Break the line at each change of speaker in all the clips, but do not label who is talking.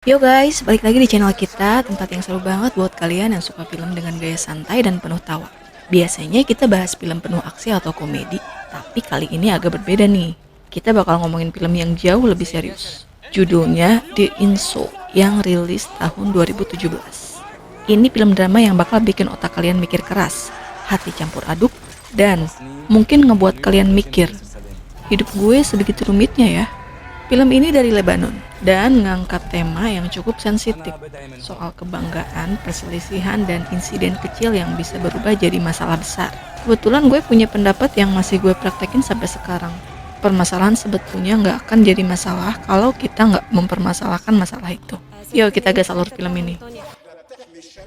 Yo guys, balik lagi di channel kita, tempat yang seru banget buat kalian yang suka film dengan gaya santai dan penuh tawa. Biasanya kita bahas film penuh aksi atau komedi, tapi kali ini agak berbeda nih. Kita bakal ngomongin film yang jauh lebih serius. Judulnya The Inso yang rilis tahun 2017. Ini film drama yang bakal bikin otak kalian mikir keras, hati campur aduk, dan mungkin ngebuat kalian mikir, hidup gue sebegitu rumitnya ya. Film ini dari Lebanon dan ngangkat tema yang cukup sensitif soal kebanggaan, perselisihan, dan insiden kecil yang bisa berubah jadi masalah besar. Kebetulan gue punya pendapat yang masih gue praktekin sampai sekarang. Permasalahan sebetulnya nggak akan jadi masalah kalau kita nggak mempermasalahkan masalah itu. Yuk kita gas alur film ini.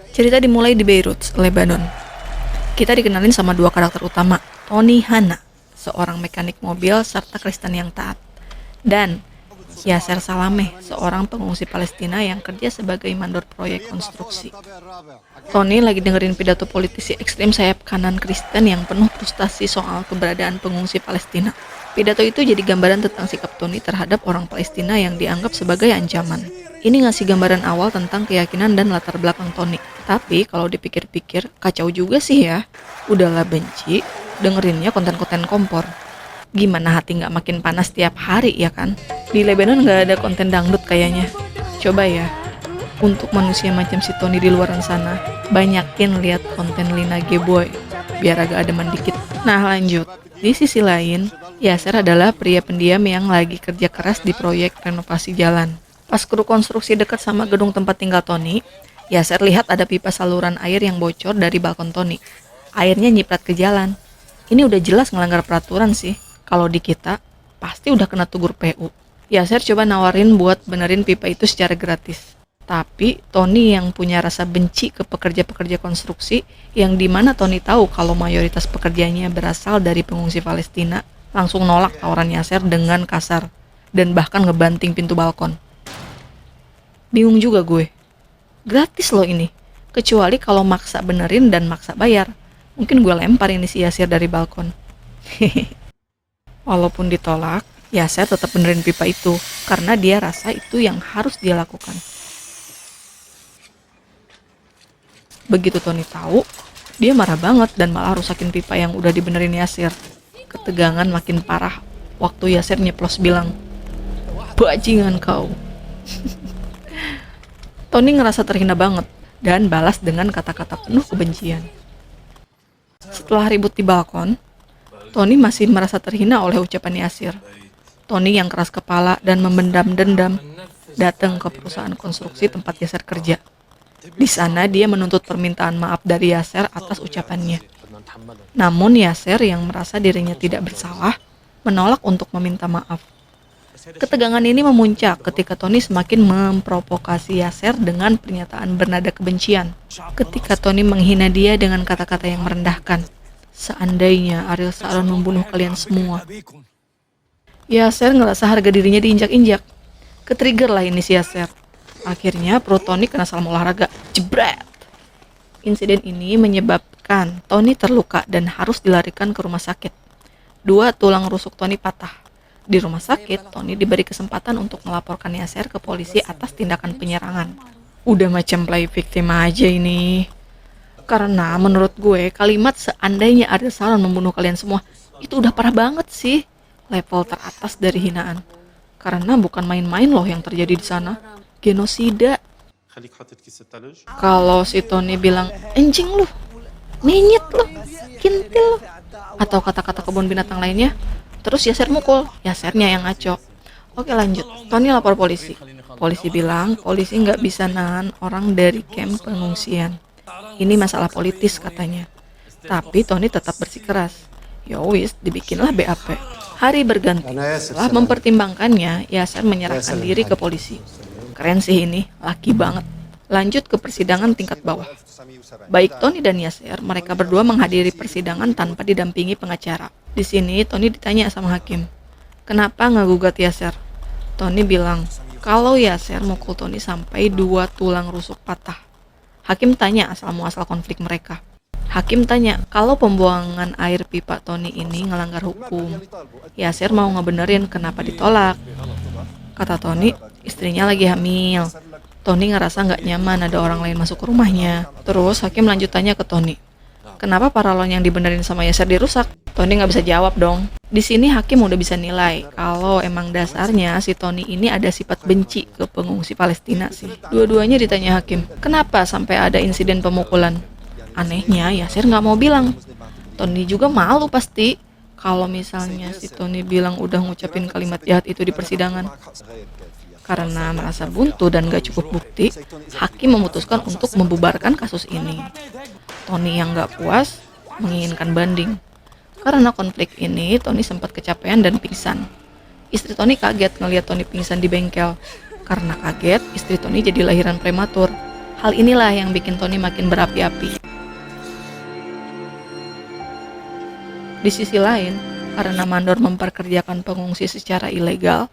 Cerita dimulai di Beirut, Lebanon. Kita dikenalin sama dua karakter utama, Tony Hannah, seorang mekanik mobil serta Kristen yang taat, dan Yasser Salameh, seorang pengungsi Palestina yang kerja sebagai mandor proyek konstruksi. Tony lagi dengerin pidato politisi ekstrem sayap kanan Kristen yang penuh frustasi soal keberadaan pengungsi Palestina. Pidato itu jadi gambaran tentang sikap Tony terhadap orang Palestina yang dianggap sebagai ancaman. Ini ngasih gambaran awal tentang keyakinan dan latar belakang Tony. Tapi kalau dipikir-pikir, kacau juga sih ya. Udahlah benci, dengerinnya konten-konten kompor. Gimana hati nggak makin panas tiap hari ya kan? Di Lebanon nggak ada konten dangdut kayaknya. Coba ya, untuk manusia macam si Tony di luaran sana, banyakin lihat konten Lina G-Boy, biar agak ademan dikit. Nah lanjut, di sisi lain, Yasser adalah pria pendiam yang lagi kerja keras di proyek renovasi jalan. Pas kru konstruksi dekat sama gedung tempat tinggal Tony, Yasser lihat ada pipa saluran air yang bocor dari balkon Tony. Airnya nyiprat ke jalan. Ini udah jelas ngelanggar peraturan sih. Kalau di kita, pasti udah kena tegur PU. Yasser coba nawarin buat benerin pipa itu secara gratis. Tapi Tony yang punya rasa benci ke pekerja-pekerja konstruksi, yang dimana Tony tahu kalau mayoritas pekerjanya berasal dari pengungsi Palestina, langsung nolak tawaran Yasser dengan kasar, dan bahkan ngebanting pintu balkon. Bingung juga gue. Gratis loh ini. Kecuali kalau maksa benerin dan maksa bayar. Mungkin gue lempar ini si Yasser dari balkon. Walaupun ditolak, Yasser tetap benerin pipa itu karena dia rasa itu yang harus dia lakukan. Begitu Tony tahu, dia marah banget dan malah rusakin pipa yang udah dibenerin Yasser. Ketegangan makin parah waktu Yasser nyeplos bilang, "Bajingan kau." Tony ngerasa terhina banget dan balas dengan kata-kata penuh kebencian. Setelah ribut di balkon, Tony masih merasa terhina oleh ucapan Yasser. Tony yang keras kepala dan memendam dendam datang ke perusahaan konstruksi tempat Yasser kerja. Di sana dia menuntut permintaan maaf dari Yasser atas ucapannya. Namun Yasser yang merasa dirinya tidak bersalah menolak untuk meminta maaf. Ketegangan ini memuncak ketika Tony semakin memprovokasi Yasser dengan pernyataan bernada kebencian. Ketika Tony menghina dia dengan kata-kata yang merendahkan. Seandainya Ariel Sharon membunuh kalian semua. Yasser ngerasa harga dirinya diinjak-injak. Ketrigger lah ini si Yasser. Akhirnya perut Tony kena salam olahraga. Jebret! Insiden ini menyebabkan Tony terluka dan harus dilarikan ke rumah sakit. 2 tulang rusuk Tony patah. Di rumah sakit, Tony diberi kesempatan untuk melaporkan Yasser ke polisi atas tindakan penyerangan. Udah macam play victim aja ini. Karena menurut gue, kalimat seandainya Ariel Sharon membunuh kalian semua, itu udah parah banget sih. Level teratas dari hinaan. Karena bukan main-main loh yang terjadi di sana. Genosida. Kalau si Tony bilang, anjing lu, menyet lu, kintil lu, atau kata-kata kebun binatang lainnya, terus Yasser mukul, Yassernya yang ngaco. Oke lanjut, Tony lapor polisi. Polisi bilang, polisi nggak bisa nahan orang dari camp pengungsian. Ini masalah politis katanya. Tapi Tony tetap bersikeras. Yowis, dibikinlah BAP. Hari berganti. Setelah mempertimbangkannya, Yasser menyerahkan diri ke polisi. Keren sih ini, laki banget. Lanjut ke persidangan tingkat bawah. Baik Tony dan Yasser, mereka berdua menghadiri persidangan tanpa didampingi pengacara. Di sini Tony ditanya sama hakim, kenapa nggak gugat Yasser? Tony bilang, kalau Yasser mukul Tony sampai 2 tulang rusuk patah. Hakim tanya asal-muasal konflik mereka. Hakim tanya, kalau pembuangan air pipa Tony ini ngelanggar hukum, Yasser mau ngebenerin kenapa ditolak. Kata Tony, istrinya lagi hamil. Tony ngerasa nggak nyaman ada orang lain masuk ke rumahnya. Terus Hakim lanjut tanya ke Tony, kenapa paralon yang dibenerin sama Yasser dirusak? Tony nggak bisa jawab dong. Di sini Hakim udah bisa nilai kalau emang dasarnya si Tony ini ada sifat benci ke pengungsi Palestina sih. Dua-duanya ditanya Hakim, kenapa sampai ada insiden pemukulan? Anehnya Yasser nggak mau bilang. Tony juga malu pasti kalau misalnya si Tony bilang udah ngucapin kalimat jahat itu di persidangan. Karena merasa buntu dan gak cukup bukti, Hakim memutuskan untuk membubarkan kasus ini. Tony yang gak puas menginginkan banding. Karena konflik ini, Tony sempat kecapean dan pingsan. Istri Tony kaget ngelihat Tony pingsan di bengkel. Karena kaget, istri Tony jadi lahiran prematur. Hal inilah yang bikin Tony makin berapi-api. Di sisi lain, karena mandor memperkerjakan pengungsi secara ilegal,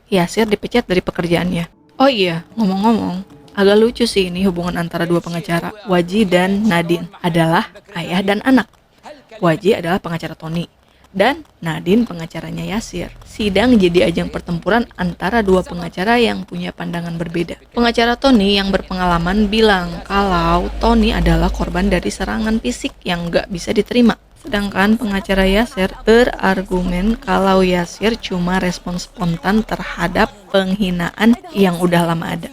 Yasser dipecat dari pekerjaannya. Oh iya, ngomong-ngomong, agak lucu sih ini hubungan antara dua pengacara, Waji dan Nadine, adalah ayah dan anak. Waji adalah pengacara Tony, dan Nadine pengacaranya Yasser. Sidang jadi ajang pertempuran antara dua pengacara yang punya pandangan berbeda. Pengacara Tony yang berpengalaman bilang kalau Tony adalah korban dari serangan fisik yang gak bisa diterima. Sedangkan pengacara Yasser berargumen kalau Yasser cuma respon spontan terhadap penghinaan yang udah lama ada.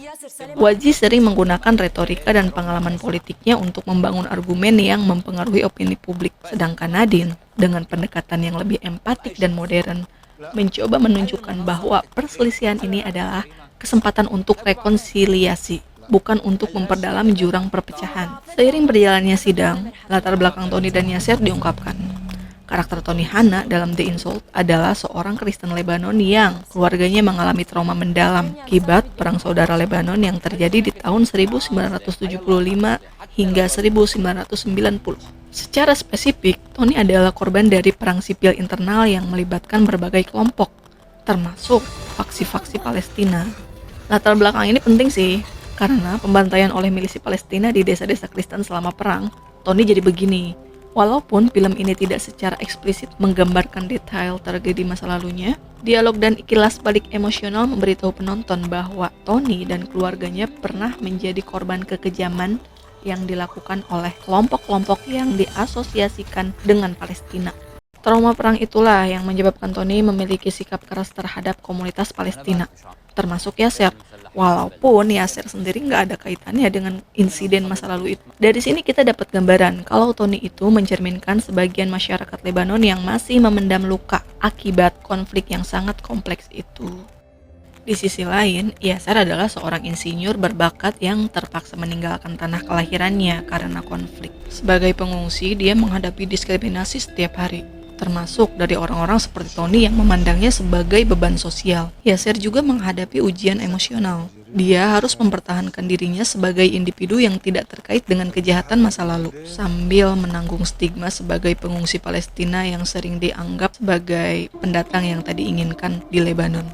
Waji sering menggunakan retorika dan pengalaman politiknya untuk membangun argumen yang mempengaruhi opini publik. Sedangkan Nadine, dengan pendekatan yang lebih empatik dan modern, mencoba menunjukkan bahwa perselisihan ini adalah kesempatan untuk rekonsiliasi, bukan untuk memperdalam jurang perpecahan. Seiring berjalannya sidang, latar belakang Tony dan Yasser diungkapkan. Karakter Tony Hannah dalam The Insult adalah seorang Kristen Lebanon yang keluarganya mengalami trauma mendalam akibat perang saudara Lebanon yang terjadi di tahun 1975 hingga 1990. Secara spesifik, Tony adalah korban dari perang sipil internal yang melibatkan berbagai kelompok, termasuk faksi-faksi Palestina. Latar belakang ini penting sih, karena pembantaian oleh milisi Palestina di desa-desa Kristen selama perang, Tony jadi begini. Walaupun film ini tidak secara eksplisit menggambarkan detail tragedi masa lalunya, dialog dan ikilas balik emosional memberitahu penonton bahwa Tony dan keluarganya pernah menjadi korban kekejaman yang dilakukan oleh kelompok-kelompok yang diasosiasikan dengan Palestina. Trauma perang itulah yang menyebabkan Tony memiliki sikap keras terhadap komunitas Palestina, termasuk Yasser. Walaupun Yasser sendiri nggak ada kaitannya dengan insiden masa lalu itu. Dari sini kita dapat gambaran kalau Tony itu mencerminkan sebagian masyarakat Lebanon yang masih memendam luka akibat konflik yang sangat kompleks itu. Di sisi lain, Yasser adalah seorang insinyur berbakat yang terpaksa meninggalkan tanah kelahirannya karena konflik. Sebagai pengungsi, dia menghadapi diskriminasi setiap hari, termasuk dari orang-orang seperti Tony yang memandangnya sebagai beban sosial. Yasser juga menghadapi ujian emosional. Dia harus mempertahankan dirinya sebagai individu yang tidak terkait dengan kejahatan masa lalu, sambil menanggung stigma sebagai pengungsi Palestina yang sering dianggap sebagai pendatang yang tak diinginkan di Lebanon.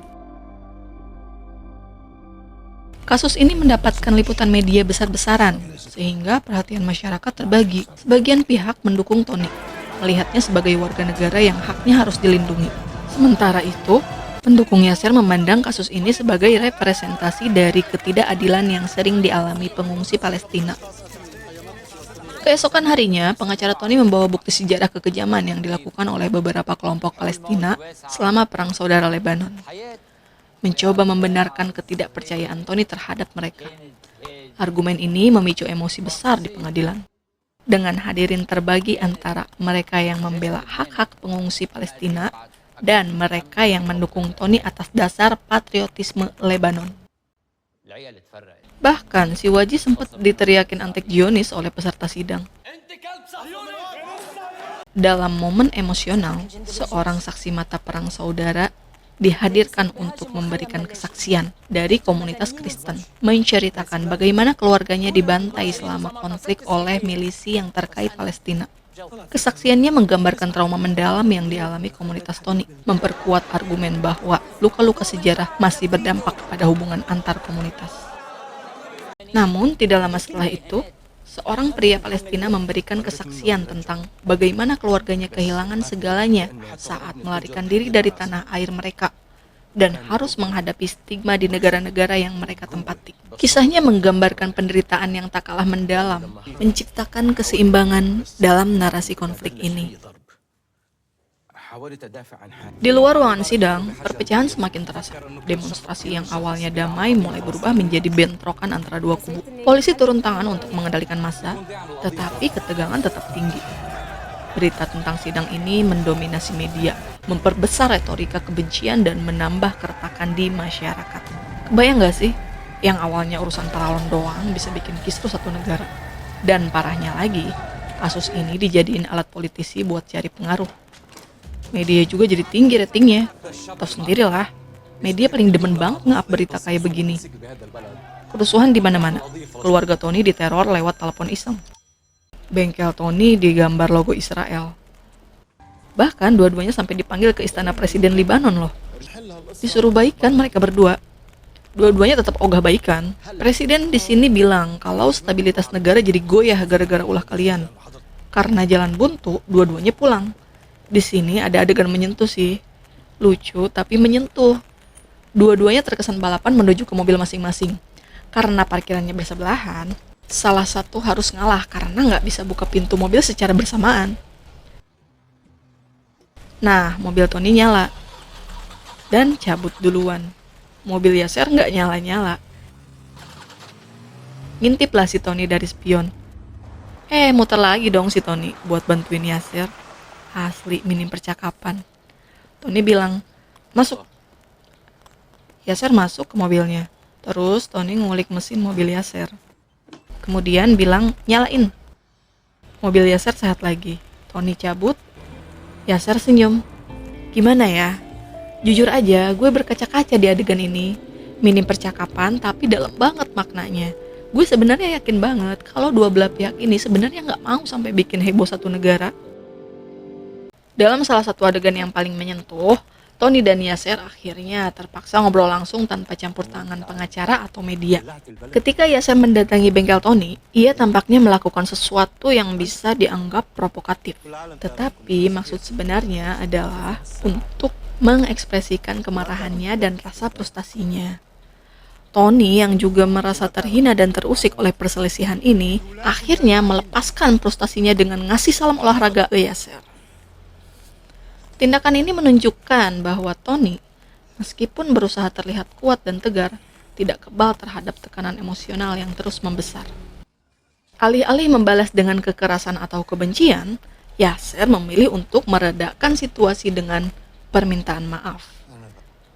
Kasus ini mendapatkan liputan media besar-besaran, sehingga perhatian masyarakat terbagi. Sebagian pihak mendukung Tony, melihatnya sebagai warga negara yang haknya harus dilindungi. Sementara itu, pendukung Yasser memandang kasus ini sebagai representasi dari ketidakadilan yang sering dialami pengungsi Palestina. Keesokan harinya, pengacara Tony membawa bukti sejarah kekejaman yang dilakukan oleh beberapa kelompok Palestina selama Perang Saudara Lebanon, mencoba membenarkan ketidakpercayaan Tony terhadap mereka. Argumen ini memicu emosi besar di pengadilan, dengan hadirin terbagi antara mereka yang membela hak-hak pengungsi Palestina dan mereka yang mendukung Tony atas dasar patriotisme Lebanon. Bahkan si Waji sempat diteriakin antek Zionis oleh peserta sidang. Dalam momen emosional, seorang saksi mata perang saudara dihadirkan untuk memberikan kesaksian dari komunitas Kristen, menceritakan bagaimana keluarganya dibantai selama konflik oleh milisi yang terkait Palestina. Kesaksiannya menggambarkan trauma mendalam yang dialami komunitas Tony, memperkuat argumen bahwa luka-luka sejarah masih berdampak pada hubungan antar komunitas. Namun, tidak lama setelah itu, seorang pria Palestina memberikan kesaksian tentang bagaimana keluarganya kehilangan segalanya saat melarikan diri dari tanah air mereka dan harus menghadapi stigma di negara-negara yang mereka tempati. Kisahnya menggambarkan penderitaan yang tak kalah mendalam, menciptakan keseimbangan dalam narasi konflik ini. Di luar ruangan sidang, perpecahan semakin terasa. Demonstrasi yang awalnya damai mulai berubah menjadi bentrokan antara dua kubu. Polisi turun tangan untuk mengendalikan massa, tetapi ketegangan tetap tinggi. Berita tentang sidang ini mendominasi media, memperbesar retorika kebencian dan menambah keretakan di masyarakat. Kebayang gak sih, yang awalnya urusan paralon doang bisa bikin kisruh satu negara? Dan parahnya lagi, kasus ini dijadiin alat politisi buat cari pengaruh. Media juga jadi tinggi ratingnya. Tahu sendirilah, media paling demen banget nge-up berita kayak begini. Kerusuhan di mana-mana. Keluarga Tony diteror lewat telepon iseng. Bengkel Tony digambar logo Israel. Bahkan dua-duanya sampai dipanggil ke istana Presiden Libanon loh. Disuruh baikan mereka berdua. Dua-duanya tetap ogah baikan. Presiden di sini bilang kalau stabilitas negara jadi goyah gara-gara ulah kalian. Karena jalan buntu, dua-duanya pulang. Di sini ada adegan menyentuh sih. Lucu tapi menyentuh. Dua-duanya terkesan balapan menuju ke mobil masing-masing. Karena parkirannya bersebelahan, salah satu harus ngalah karena nggak bisa buka pintu mobil secara bersamaan. Nah, mobil Tony nyala. Dan cabut duluan. Mobil Yasser nggak nyala-nyala. Ngintiplah si Tony dari spion. Muter lagi dong si Tony buat bantuin Yasser. Asli minim percakapan. Tony bilang, masuk. Yasser masuk ke mobilnya. Terus Tony ngulik mesin mobil Yasser. Kemudian bilang, nyalain. Mobil Yasser sehat lagi. Tony cabut. Yasser senyum. Gimana ya? Jujur aja, gue berkaca-kaca di adegan ini. Minim percakapan tapi dalam banget maknanya. Gue sebenarnya yakin banget kalau dua belah pihak ini sebenarnya nggak mau sampai bikin heboh satu negara. Dalam salah satu adegan yang paling menyentuh, Tony dan Yasser akhirnya terpaksa ngobrol langsung tanpa campur tangan pengacara atau media. Ketika Yasser mendatangi bengkel Tony, ia tampaknya melakukan sesuatu yang bisa dianggap provokatif. Tetapi maksud sebenarnya adalah untuk mengekspresikan kemarahannya dan rasa frustasinya. Tony yang juga merasa terhina dan terusik oleh perselisihan ini, akhirnya melepaskan frustasinya dengan ngasih salam olahraga ke Yasser. Tindakan ini menunjukkan bahwa Tony, meskipun berusaha terlihat kuat dan tegar, tidak kebal terhadap tekanan emosional yang terus membesar. Alih-alih membalas dengan kekerasan atau kebencian, Yasser memilih untuk meredakan situasi dengan permintaan maaf.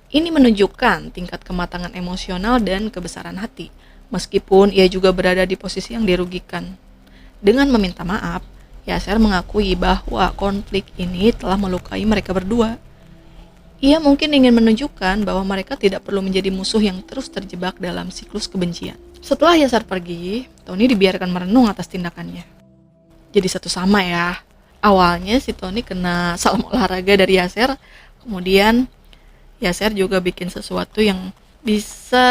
Ini menunjukkan tingkat kematangan emosional dan kebesaran hati, meskipun ia juga berada di posisi yang dirugikan. Dengan meminta maaf, Yasser mengakui bahwa konflik ini telah melukai mereka berdua. Ia mungkin ingin menunjukkan bahwa mereka tidak perlu menjadi musuh yang terus terjebak dalam siklus kebencian. Setelah Yasser pergi, Tony dibiarkan merenung atas tindakannya. Jadi satu sama ya. Awalnya si Tony kena salam olahraga dari Yasser, kemudian Yasser juga bikin sesuatu yang bisa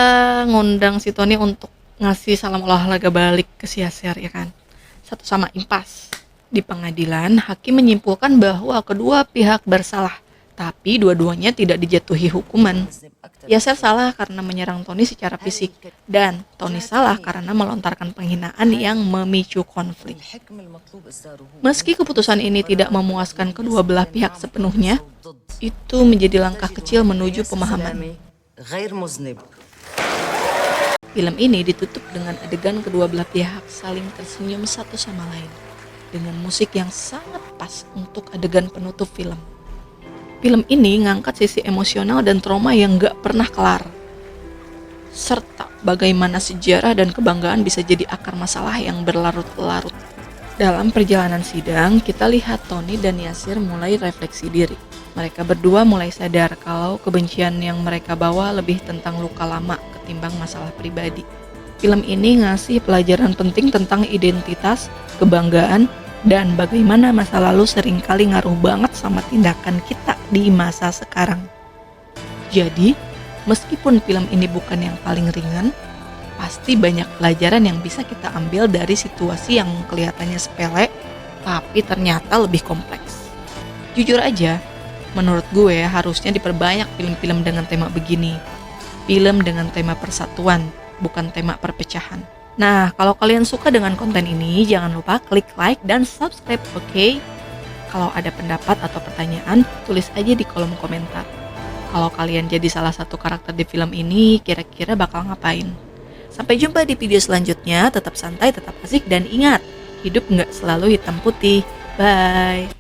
ngundang si Tony untuk ngasih salam olahraga balik ke si Yasser, ya kan. Satu sama impas. Di pengadilan, hakim menyimpulkan bahwa kedua pihak bersalah, tapi dua-duanya tidak dijatuhi hukuman. Yasser salah karena menyerang Tony secara fisik, dan Tony salah karena melontarkan penghinaan yang memicu konflik. Meski keputusan ini tidak memuaskan kedua belah pihak sepenuhnya, itu menjadi langkah kecil menuju pemahaman. Film ini ditutup dengan adegan kedua belah pihak saling tersenyum satu sama lain, dengan musik yang sangat pas untuk adegan penutup film. Film ini ngangkat sisi emosional dan trauma yang gak pernah kelar, serta bagaimana sejarah dan kebanggaan bisa jadi akar masalah yang berlarut-larut. Dalam perjalanan sidang, kita lihat Tony dan Yasser mulai refleksi diri. Mereka berdua mulai sadar kalau kebencian yang mereka bawa lebih tentang luka lama ketimbang masalah pribadi. Film ini ngasih pelajaran penting tentang identitas, kebanggaan, dan bagaimana masa lalu seringkali ngaruh banget sama tindakan kita di masa sekarang. Jadi, meskipun film ini bukan yang paling ringan, pasti banyak pelajaran yang bisa kita ambil dari situasi yang kelihatannya sepele, tapi ternyata lebih kompleks. Jujur aja, Menurut gue harusnya diperbanyak film-film dengan tema begini. Film dengan tema persatuan, bukan tema perpecahan. Nah, kalau kalian suka dengan konten ini, jangan lupa klik like dan subscribe, oke? Kalau ada pendapat atau pertanyaan, tulis aja di kolom komentar. Kalau kalian jadi salah satu karakter di film ini, kira-kira bakal ngapain? Sampai jumpa di video selanjutnya, tetap santai, tetap asik, dan ingat, hidup nggak selalu hitam putih. Bye!